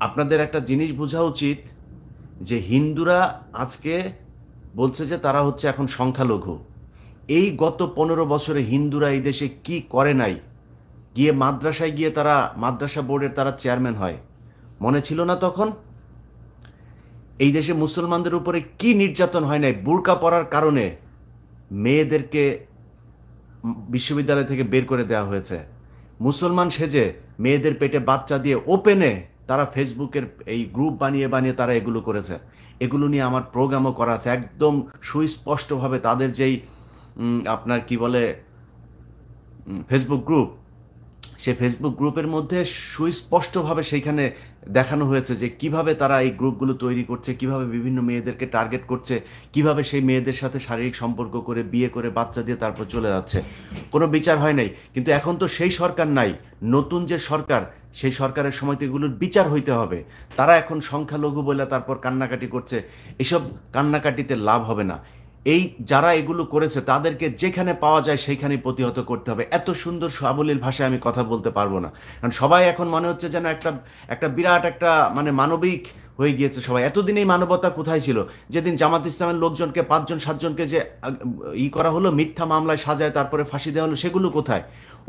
আপনাদের একটা জিনিস বোঝা উচিত যে হিন্দুরা আজকে বলছে যে তারা হচ্ছে এখন সংখ্যালঘু। এই গত 15 বছরে হিন্দুরা এই দেশে কি করে নাই? গিয়ে মাদ্রাসায় গিয়ে তারা মাদ্রাসা বোর্ডের তারা চেয়ারম্যান হয়, মনে ছিল না তখন? এই দেশে মুসলমানদের উপরে কি নির্যাতন হয় নাই? বুরকা পরার কারণে মেয়েদেরকে বিশ্ববিদ্যালয় থেকে বের করে দেওয়া হয়েছে। মুসলমান সেজে মেয়েদের পেটে বাচ্চা দিয়ে ওপেনে তারা ফেসবুকের এই গ্রুপ বানিয়ে বানিয়ে তারা এগুলো করেছে। এগুলো নিয়ে আমার প্রোগ্রামও করা আছে, একদম সুস্পষ্টভাবে তাদের যেই আপনার কি বলে ফেসবুক গ্রুপ, সেই ফেসবুক গ্রুপের মধ্যে সুস্পষ্টভাবে সেইখানে দেখানো হয়েছে যে কিভাবে তারা এই গ্রুপগুলো তৈরি করছে, কিভাবে বিভিন্ন মেয়েদেরকে টার্গেট করছে, কিভাবে সেই মেয়েদের সাথে শারীরিক সম্পর্ক করে বিয়ে করে বাচ্চা দিয়ে তারপর চলে যাচ্ছে। কোনো বিচার হয় নাই, কিন্তু এখন তো সেই সরকার নাই। নতুন যে সরকার, সেই সরকারের সময় তো এগুলোর বিচার হইতে হবে। তারা এখন সংখ্যালঘু বলে তারপর কান্নাকাটি করছে। এসব কান্নাকাটিতে লাভ হবে না। এই যারা এগুলো করেছে তাদেরকে যেখানে পাওয়া যায় সেইখানেই প্রতিহত করতে হবে। এত সুন্দর সাবলীল ভাষায় আমি কথা বলতে পারবো না, কারণ সবাই এখন মনে হচ্ছে যেন একটা একটা বিরাট একটা মানে মানবিক হয়ে গিয়েছে সবাই। এতদিন এই মানবতা কোথায় ছিল? যেদিন জামাত ইসলামের লোকজনকে 5 জন 7 জনকে যে করা হলো, মিথ্যা মামলায় সাজায় তারপরে ফাঁসি দেওয়া হলো, সেগুলো কোথায়?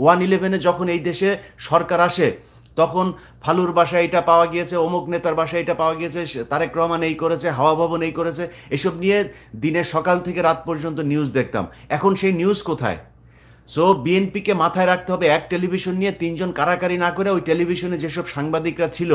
111-এ যখন এই দেশে সরকার আসে, তখন ফালুর বাসায় এটা পাওয়া গিয়েছে, অমুক নেতার বাসায় এটা পাওয়া গিয়েছে, তারেক রহমান এই করেছে, হাওয়া ভবন এই করেছে, এসব নিয়ে দিনের সকাল থেকে রাত পর্যন্ত নিউজ দেখতাম। এখন সেই নিউজ কোথায়? সো বিএনপিকে মাথায় রাখতে হবে, এক টেলিভিশন নিয়ে 3 জন কারাকারি না করে ওই টেলিভিশনে যেসব সাংবাদিকরা ছিল